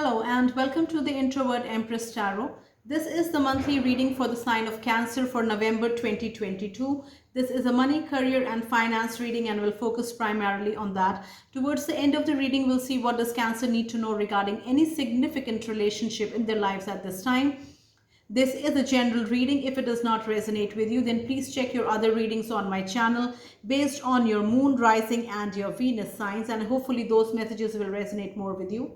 Hello and welcome to the Introvert Empress Tarot. This is the monthly reading for the sign of Cancer for November 2022. This is a money, career and finance reading and will focus primarily on that. Towards the end of the reading, we'll see what does Cancer need to know regarding any significant relationship in their lives at this time. This is a general reading. If it does not resonate with you, then please check your other readings on my channel based on your moon, rising and your Venus signs, and hopefully those messages will resonate more with you.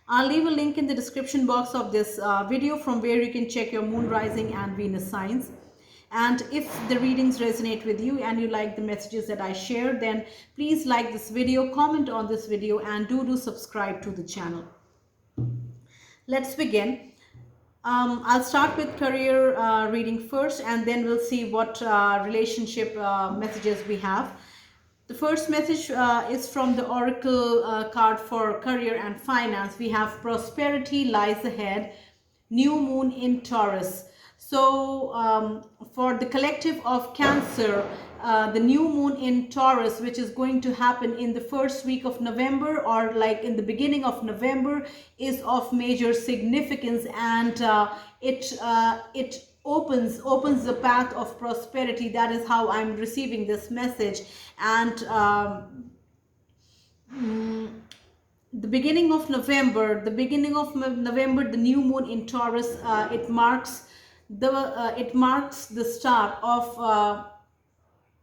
I'll leave a link in the description box of this video from where you can check your moon, rising and Venus signs. And if the readings resonate with you and you like the messages that I share, then please like this video, comment on this video and do subscribe to the channel. Let's begin. I'll start with career reading first and then we'll see what relationship messages we have. The first message is from the Oracle card for career and finance. We have prosperity lies ahead, new moon in Taurus. So for the collective of Cancer, the new moon in Taurus, which is going to happen in the first week of November or like in the beginning of November, is of major significance, and it opens the path of prosperity. That is how I'm receiving this message. And the beginning of November, the new moon in Taurus, it marks the start of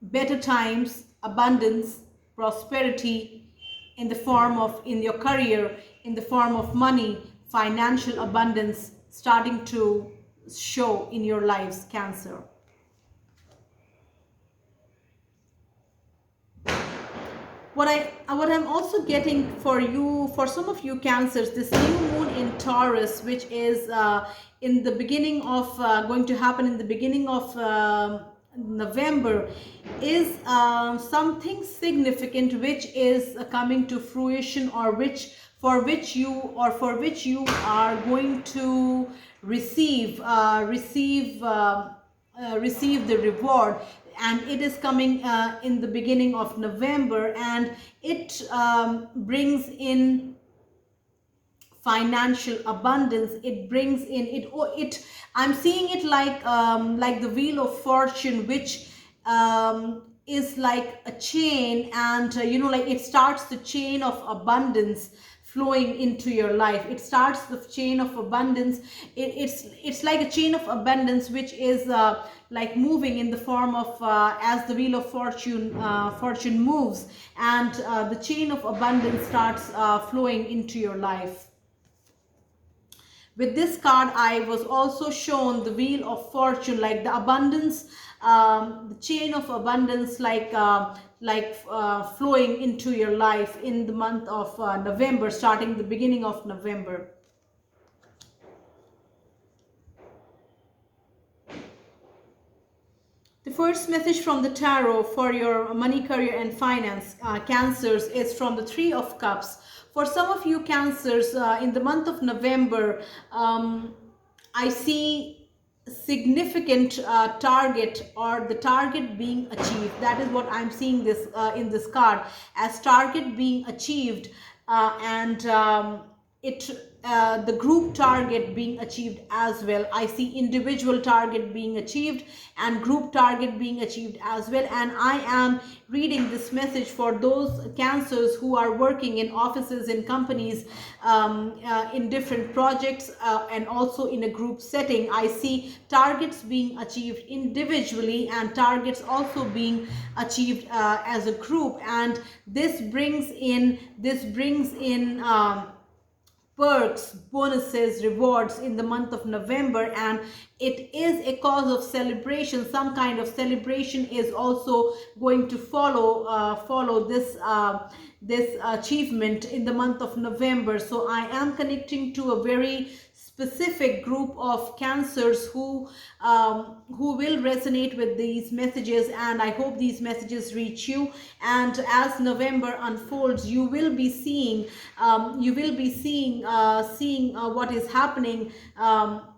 better times, abundance, prosperity in the form of, in your career, in the form of money, financial abundance starting to show in your lives, Cancer. What I'm also getting for you, for some of you Cancers, this new moon in Taurus, which is in the beginning of going to happen in the beginning of November, is something significant which is coming to fruition, or for which you are going to receive the reward, and it is coming in the beginning of November, and it brings in financial abundance. It brings in it I'm seeing it like the wheel of fortune, which is like a chain, and like it starts the chain of abundance flowing into your life. It starts the chain of abundance. It's like a chain of abundance which is like moving in the form of as the wheel of fortune moves, and the chain of abundance starts flowing into your life. With this card, I was also shown the wheel of fortune, like the abundance, the chain of abundance, like flowing into your life in the month of November, starting the beginning of November. The first message from the tarot for your money, career and finance, Cancers, is from the Three of Cups. For some of you Cancers, in the month of November, I see significant target, or the target being achieved. That is what I'm seeing this in this card, as target being achieved, and the group target being achieved as well. I see individual target being achieved and group target being achieved as well. And I am reading this message for those Cancers who are working in offices, in companies, in different projects, and also in a group setting. I see targets being achieved individually and targets also being achieved as a group, and this brings in perks, bonuses, rewards in the month of November, and it is a cause of celebration. Some kind of celebration is also going to follow this achievement in the month of November. So I am connecting to a very specific group of Cancers who will resonate with these messages, and I hope these messages reach you. And as November unfolds, you will be seeing what is happening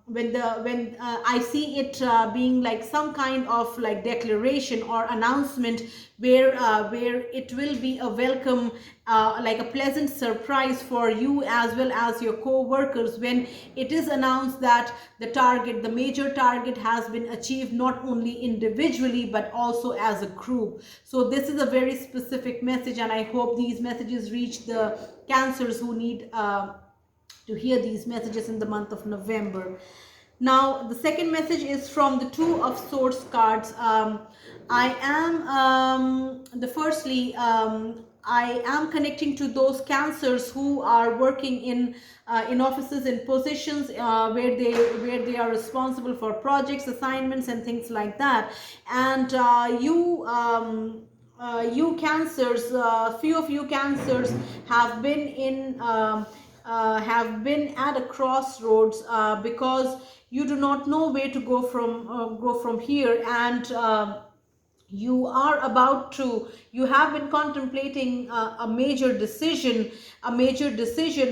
I see it being like some kind of like declaration or announcement where it will be a welcome, like a pleasant surprise for you as well as your co-workers, when it is announced that the major target has been achieved, not only individually but also as a group. So this is a very specific message, and I hope these messages reach the Cancers who need to hear these messages in the month of November. Now, the second message is from the Two of Swords cards. I am connecting to those Cancers who are working in offices, in positions where they are responsible for projects, assignments, and things like that. And you Cancers, few of you Cancers have been at a crossroads because you do not know where to go from here, and you have been contemplating a major decision,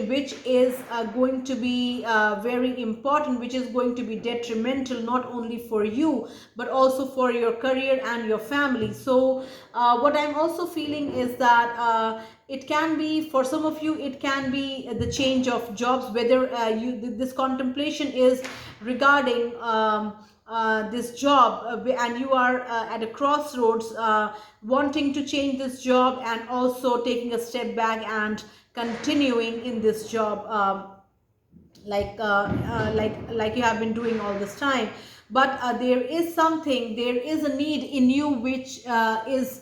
which is going to be very important, which is going to be detrimental not only for you but also for your career and your family. So what I'm also feeling is that it can be, for some of you, it can be the change of jobs, whether this contemplation is regarding this job, and you are at a crossroads, wanting to change this job and also taking a step back and continuing in this job, like you have been doing all this time. But there is a need in you which is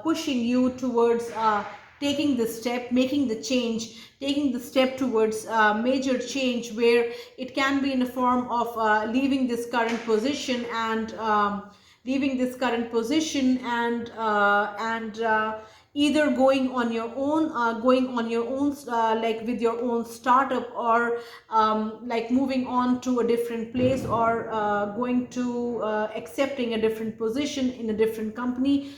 pushing you towards taking the step, making the change, taking the step towards major change, where it can be in the form of leaving this current position and either going on your own, like with your own startup, or like moving on to a different place, or going to accepting a different position in a different company,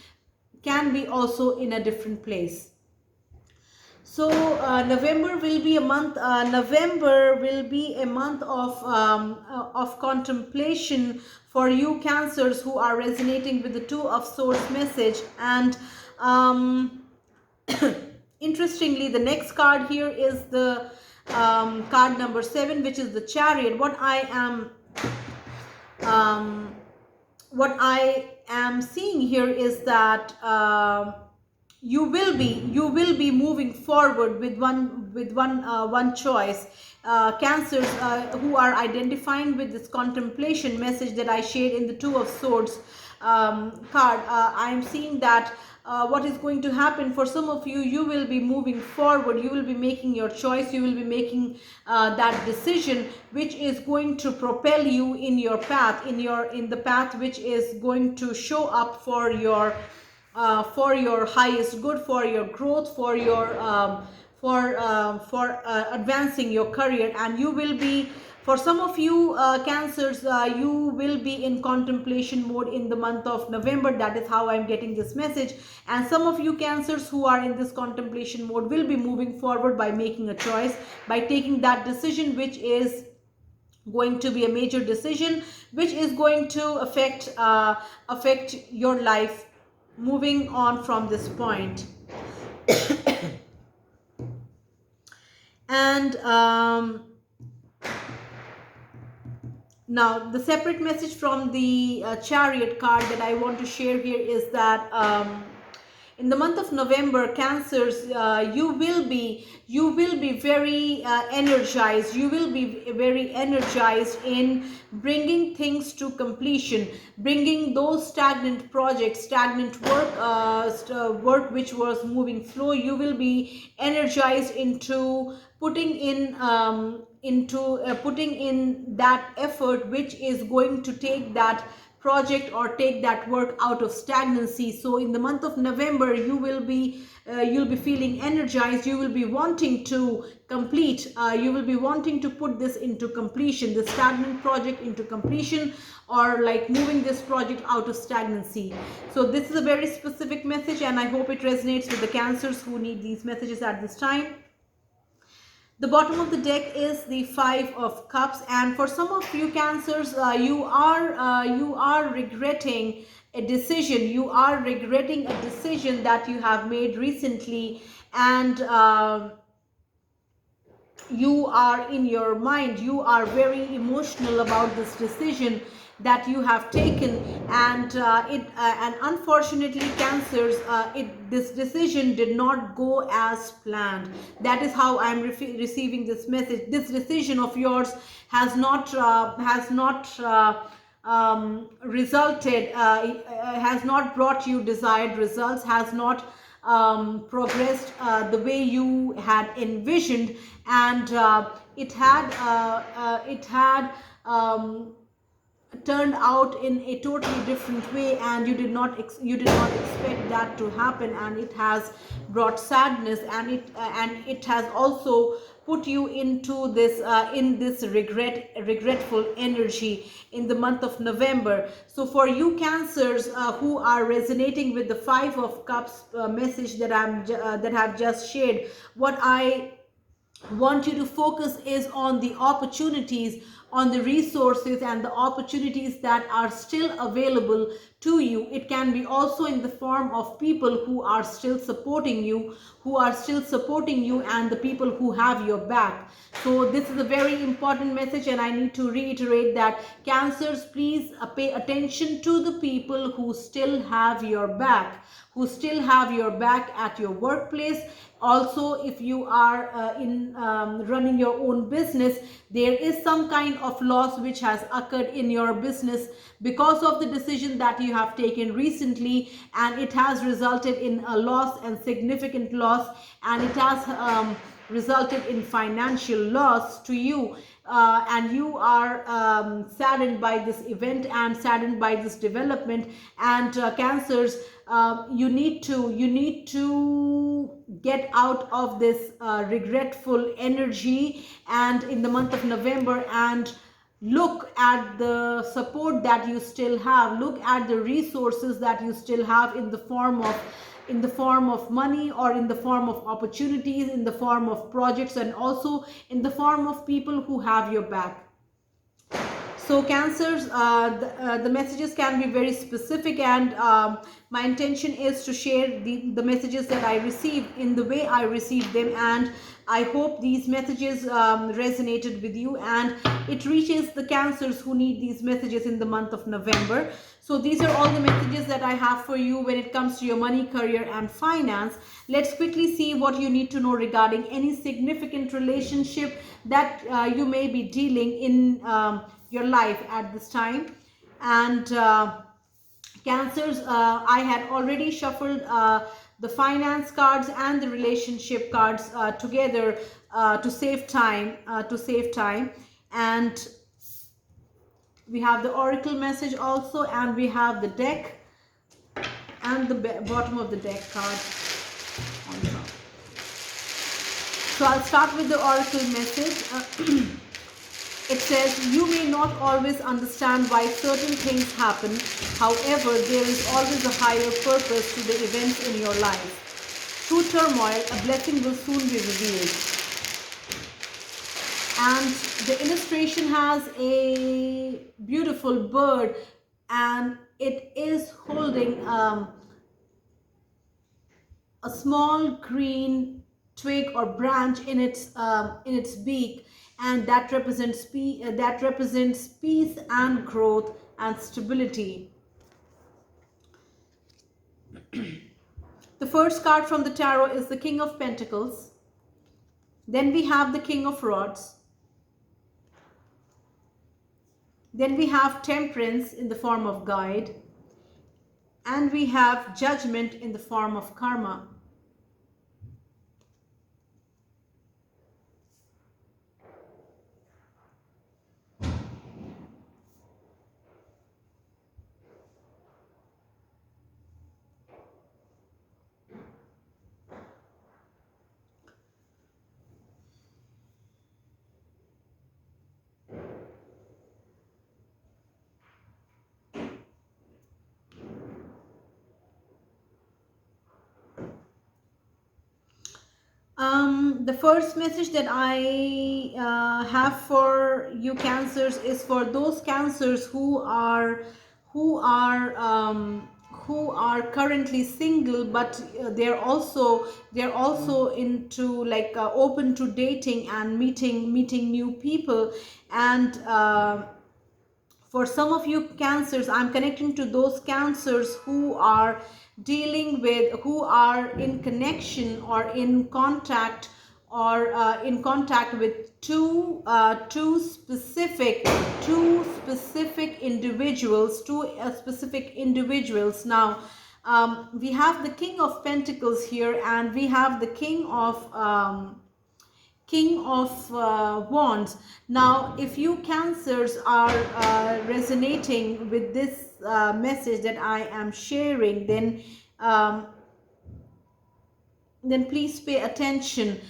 can be also in a different place. So November will be a month. Of contemplation for you Cancers who are resonating with the Two of Swords message. And interestingly, the next card here is the card number 7, which is the Chariot. What I am seeing here is that you will be moving forward with one choice. Cancers who are identifying with this contemplation message that I shared in the Two of Swords card, I am seeing that what is going to happen for some of you, you will be moving forward, you will be making your choice, you will be making that decision which is going to propel you in your path, in the path which is going to show up for your highest good, for your growth, for your advancing your career. And you will be, for some of you Cancers, you will be in contemplation mode in the month of November. That is how I'm getting this message. And some of you Cancers who are in this contemplation mode will be moving forward by making a choice, by taking that decision which is going to be a major decision, which is going to affect your life moving on from this point. And now the separate message from the Chariot card that I want to share here is that in the month of November, Cancers, you will be very energized. You will be very energized in bringing things to completion, bringing those stagnant projects, stagnant work which was moving slow. You will be energized into putting in that effort which is going to take that project or take that work out of stagnancy. So in the month of November, you'll be feeling energized. You will be wanting to complete, you will be wanting to put this into completion, the stagnant project into completion, or like moving this project out of stagnancy. So this is a very specific message, and I hope it resonates with the Cancers who need these messages at this time. The bottom of the deck is the Five of Cups, and for some of you Cancers, you are regretting a decision. You are regretting a decision that you have made recently, and you are in your mind, you are very emotional about this decision that you have taken, and and unfortunately Cancers, this decision did not go as planned. That is how I'm receiving this message. This decision of yours has not resulted, has not brought you desired results, has not progressed the way you had envisioned, and it had turned out in a totally different way, and you did not expect that to happen, and it has brought sadness, and it has also put you into this in this regretful energy in the month of November. So for you Cancers who are resonating with the Five of Cups message that I've just shared, what I want you to focus is on the opportunities, on the resources and the opportunities that are still available to you. It can be also in the form of people who are still supporting you, and the people who have your back. So this is a very important message, and I need to reiterate that Cancers, please pay attention to the people who still have your back, at your workplace. Also, if you are in running your own business, there is some kind of loss which has occurred in your business because of the decision that you have taken recently, and it has resulted in a loss, and significant loss, and it has resulted in financial loss to you, and you are saddened by this event and saddened by this development. And Cancers, you need to get out of this regretful energy, and in the month of November, and look at the support that you still have, look at the resources that you still have in the form of money, or in the form of opportunities, in the form of projects, and also in the form of people who have your back. So Cancers, the messages can be very specific, and my intention is to share the messages that I receive in the way I received them, and I hope these messages resonated with you, and it reaches the Cancers who need these messages in the month of November. So these are all the messages that I have for you when it comes to your money, career and finance. Let's quickly see what you need to know regarding any significant relationship that you may be dealing in your life at this time. And Cancers, I had already shuffled the finance cards and the relationship cards together to save time, and we have the Oracle message also, and we have the deck and the bottom of the deck card on top. So I'll start with the Oracle message. It says, you may not always understand why certain things happen. However, there is always a higher purpose to the events in your life. Through turmoil, a blessing will soon be revealed. And the illustration has a beautiful bird, and it is holding a small green twig or branch in its beak, and that represents peace and growth and stability. The first card from the tarot is the King of Pentacles. Then we have the King of Rods. Then we have Temperance in the form of guide. And we have Judgment in the form of karma. the first message that I have for you Cancers is for those Cancers who are who are currently single, but they're also into like open to dating and meeting new people. And for some of you Cancers, I'm connecting to those Cancers who are dealing with, who are in connection or in contact, or in contact with two specific individuals, specific individuals. Now we have the King of Pentacles here, and we have the King of Wands. Now if you Cancers are resonating with this message that I am sharing, then please pay attention.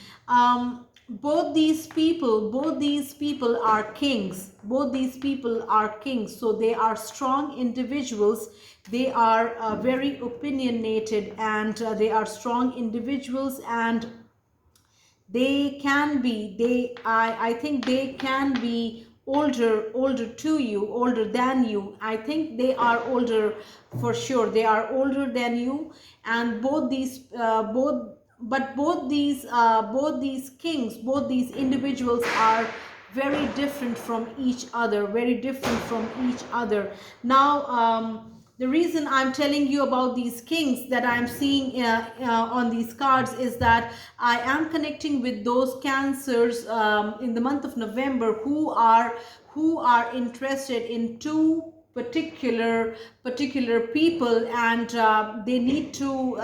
Both these people are kings. Both these people are kings, so they are strong individuals. They are very opinionated, and they are strong individuals, and they can be, I think they can be older to you, older than you. I think they are older for sure. They are older than you. And both these both these kings, both these individuals are very different from each other, very different from each other. Now the reason I'm telling you about these kings that I'm seeing on these cards is that I am connecting with those Cancers in the month of November who are interested in two particular people, and they need to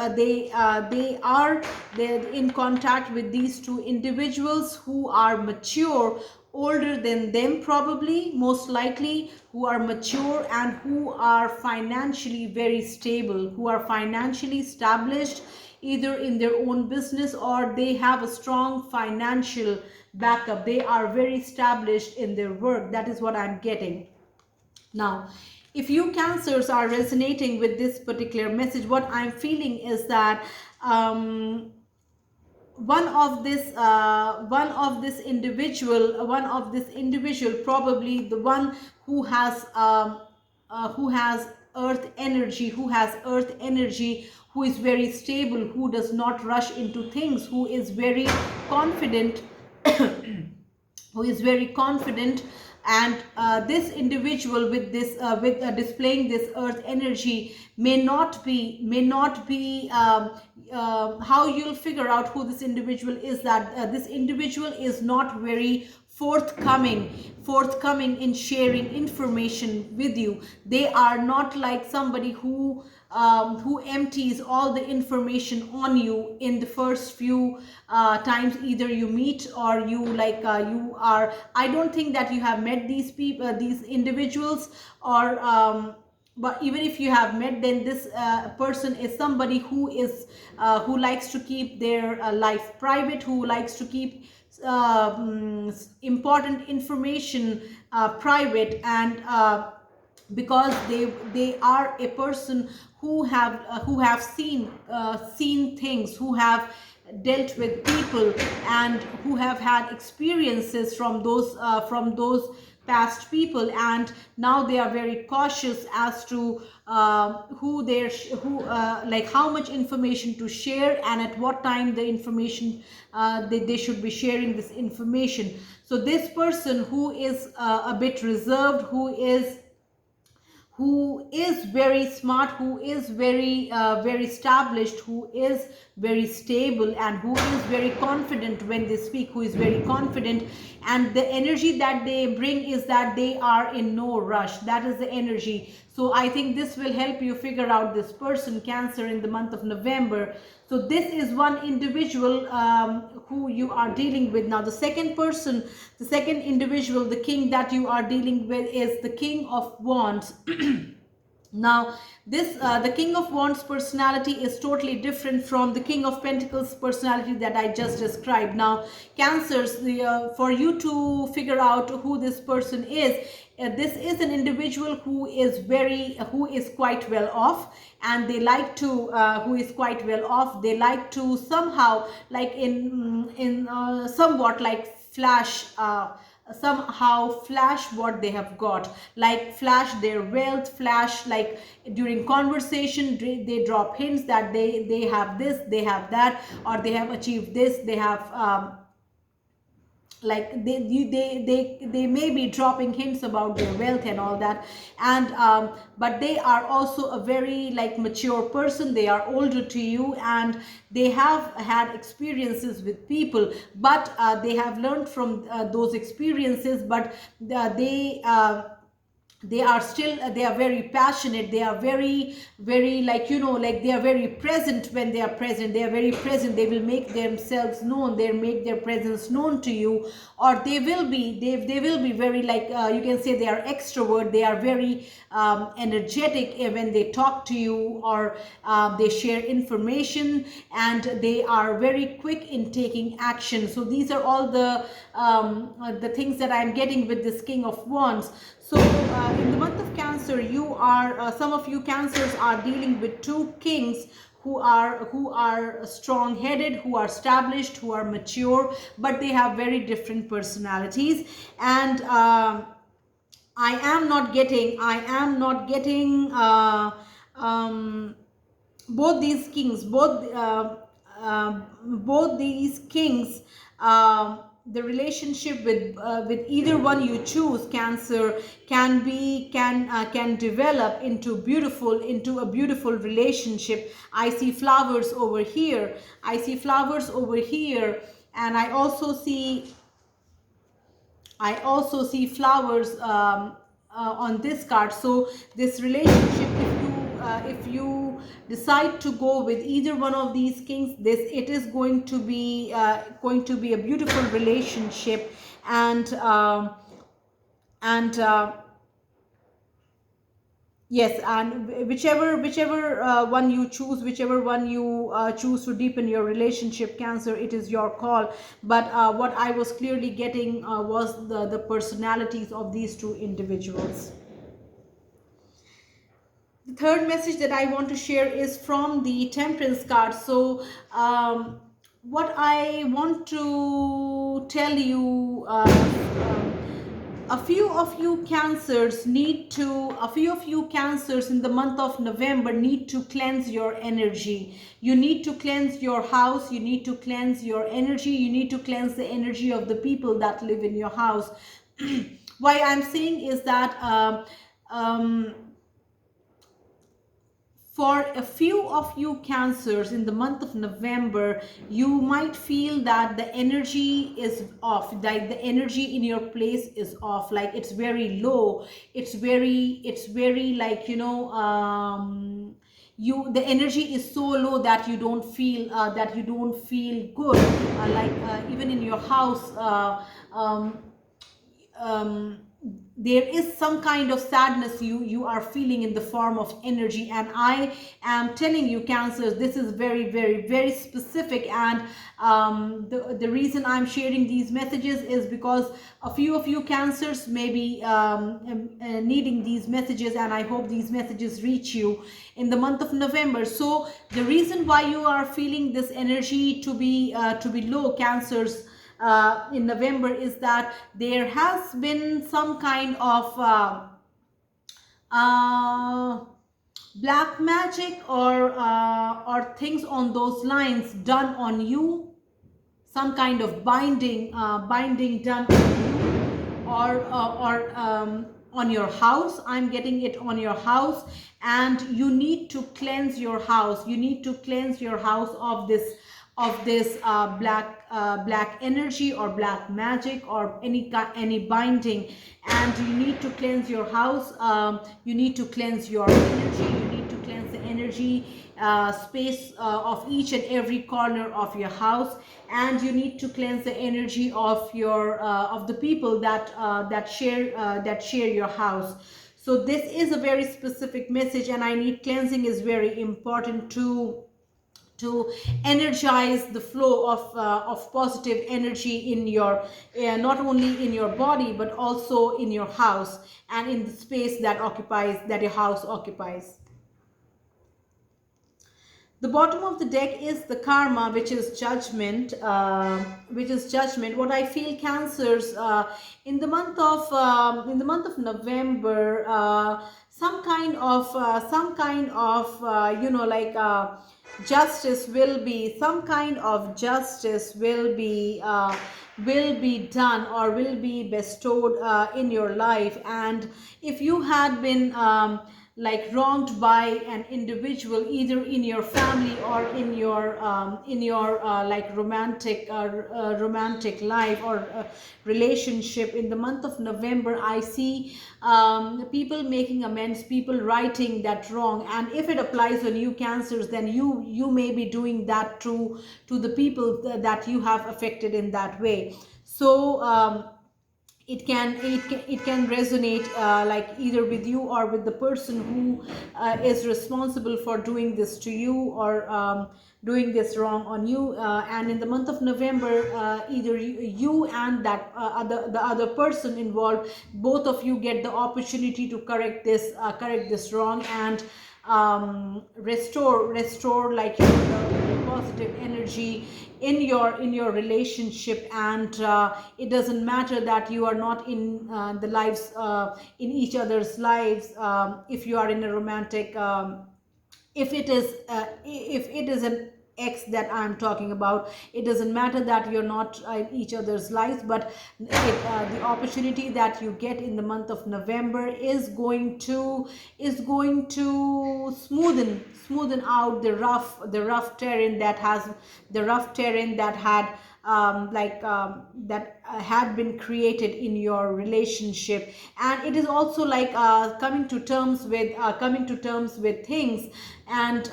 they're in contact with these two individuals who are mature, older than them, probably, most likely, who are mature and who are financially very stable, who are financially established, either in their own business or they have a strong financial backup. They are very established in their work. That is what I'm getting. Now, if you Cancers are resonating with this particular message, what I'm feeling is that one of this individual, probably the one who has earth energy, who is very stable, who does not rush into things, who is very confident, and this individual with this displaying this earth energy may not be how you'll figure out who this individual is, that this individual is not very forthcoming in sharing information with you. They are not like somebody who empties all the information on you in the first few times either you meet or you you are. I don't think that you have met these people, these individuals, or but even if you have met, then this person is somebody who likes to keep their life private, who likes to keep important information private, and because they are a person who have seen things, who have dealt with people, and who have had experiences from those past people, and now they are very cautious as to like how much information to share and at what time the information they should be sharing this information. So this person who is a bit reserved, who is very smart, who is very established, who is very stable, and who is very confident when they speak, who is very confident, and the energy that they bring is that they are in no rush. That is the energy. So I think this will help you figure out this person, Cancer, in the month of November. So this is one individual who you are dealing with. Now the second person, the second individual, the king that you are dealing with is the King of Wands. Now this the King of Wands personality is totally different from the King of Pentacles personality that I just described. Now Cancers, for you to figure out who this person is, This is an individual who is quite well off, and they like to who is quite well off. They like to somehow, like in somewhat like flash. Somehow flash what they have got, like flash their wealth, flash, like during conversation they drop hints that they have this, they have that, or they have achieved this, they have like they may be dropping hints about their wealth and all that. And but they are also a very like mature person. They are older to you, and they have had experiences with people, but they have learned from those experiences. But they are still they are very passionate. They are very like, you know, like they are very present. When they are present, they are very present. They will make themselves known, they make their presence known to you. Or they will be they will be very like you can say they are extrovert. They are very energetic when they talk to you, or they share information, and they are very quick in taking action. So these are all the things that I'm getting with this King of Wands. So in the month of Cancer, you are some of you Cancers are dealing with two kings who are strong headed, who are established, who are mature, but they have very different personalities. And I am not getting both these kings, both these kings, the relationship with either one you choose, Cancer, can develop into a beautiful relationship. I see flowers over here. I see flowers over here, and I also see flowers on this card. So this relationship, if you decide to go with either one of these kings, it is going to be a beautiful relationship. And yes, and whichever one you choose, whichever one you choose to deepen your relationship, Cancer, it is your call. But what I was clearly getting was the personalities of these two individuals. The third message that I want to share is from the Temperance card. So what I want to tell you, a few of you Cancers in the month of November need to cleanse your energy. You need to cleanse your house, you need to cleanse your energy, you need to cleanse the energy of the people that live in your house. Why I'm saying is that for a few of you Cancers in the month of November, you might feel that the energy is off, like the energy in your place is off, like it's very low, it's very like, you know, the energy is so low that you don't feel good, even in your house. There is some kind of sadness you are feeling in the form of energy. And I am telling you, Cancers, this is very specific. And the reason I'm sharing these messages is because a few of you Cancers may be needing these messages, and I hope these messages reach you in the month of November. So the reason why you are feeling this energy to be low, Cancers, in November, is that there has been some kind of black magic or things on those lines done on you, some kind of binding done on you, or on your house. I'm getting it on your house, and you need to cleanse your house. You need to cleanse your house of this black energy or black magic or any binding. And you need to cleanse your house. You need to cleanse your energy. You need to cleanse the energy space of each and every corner of your house. And you need to cleanse the energy of your of the people that share your house. So this is a very specific message, and I need cleansing is very important to energize the flow of positive energy in your not only in your body but also in your house and in the space that your house occupies. The bottom of the deck is the karma, which is judgment. What I feel, cancers, in the month of November, some kind of justice will be some kind of justice will be done or will be bestowed in your life. And if you had been like wronged by an individual, either in your family or in your like romantic life or relationship, in the month of November, I see people making amends, people righting that wrong. And if it applies on you, cancers, then you may be doing that to the people that you have affected in that way. So it can resonate like either with you or with the person who is responsible for doing this to you or doing this wrong on you. And in the month of November, either you and that the other person involved, both of you get the opportunity to correct this wrong and restore like your positive energy in your relationship. And it doesn't matter that you are not in the lives in each other's lives. If you are in a romantic if it is an ex that I'm talking about, it doesn't matter that you're not in each other's lives, but the opportunity that you get in the month of November is going to smoothen out the rough terrain that had that had been created in your relationship. And it is also like coming to terms with things. And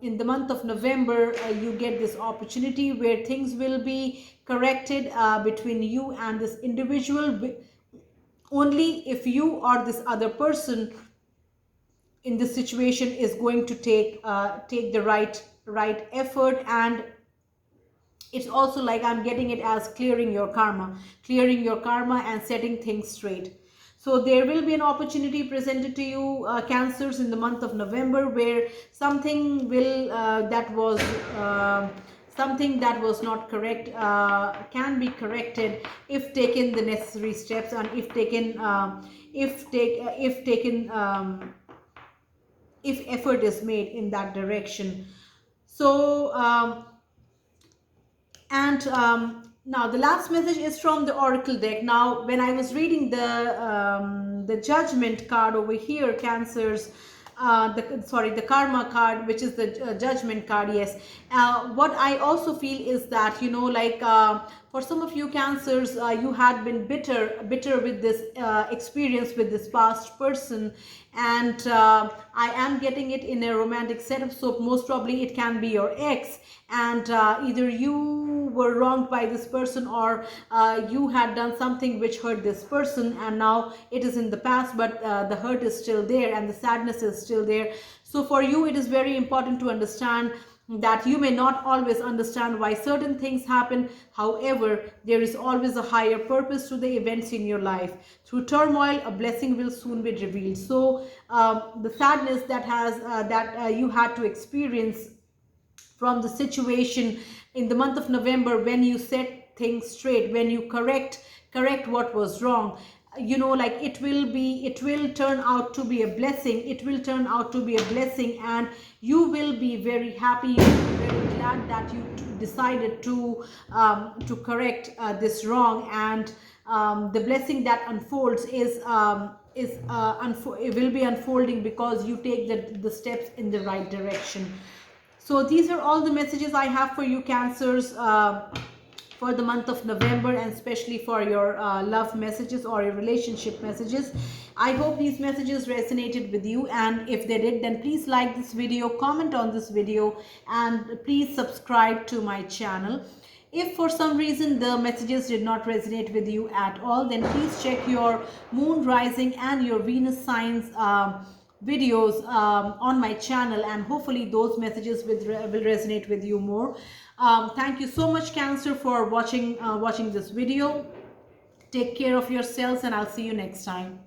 in the month of November, you get this opportunity where things will be corrected between you and this individual, only if you or this other person in this situation is going to take the right effort. And it's also like I'm getting it as clearing your karma and setting things straight. So there will be an opportunity presented to you, cancers, in the month of November, where something will something that was not correct can be corrected if taken the necessary steps, and if effort is made in that direction. So now the last message is from the Oracle deck. Now, when I was reading the Judgment card over here, cancers, the Karma card, which is the Judgment card, yes. What I also feel is that, for some of you, cancers, you had been bitter with this experience with this past person. And I am getting it in a romantic setup, so most probably it can be your ex. And either you were wronged by this person, or you had done something which hurt this person, and now it is in the past, but the hurt is still there and the sadness is still there. So for you, it is very important to understand that you may not always understand why certain things happen. However, there is always a higher purpose to the events in your life. Through turmoil, a blessing will soon be revealed. So the sadness that you had to experience from the situation in the month of November, when you set things straight, when you correct what was wrong, it will turn out to be a blessing. And you will be very happy, you will be very glad that you decided to correct this wrong. And the blessing that unfolds will be unfolding because you take the steps in the right direction. So these are all the messages I have for you, cancers, for the month of November, and especially for your love messages or your relationship messages. I hope these messages resonated with you, and if they did, then please like this video, comment on this video, and please subscribe to my channel. If for some reason the messages did not resonate with you at all, then please check your moon, rising, and your Venus signs videos on my channel, and hopefully those messages will resonate with you more. Thank you so much, Cancer, for watching this video. Take care of yourselves, and I'll see you next time.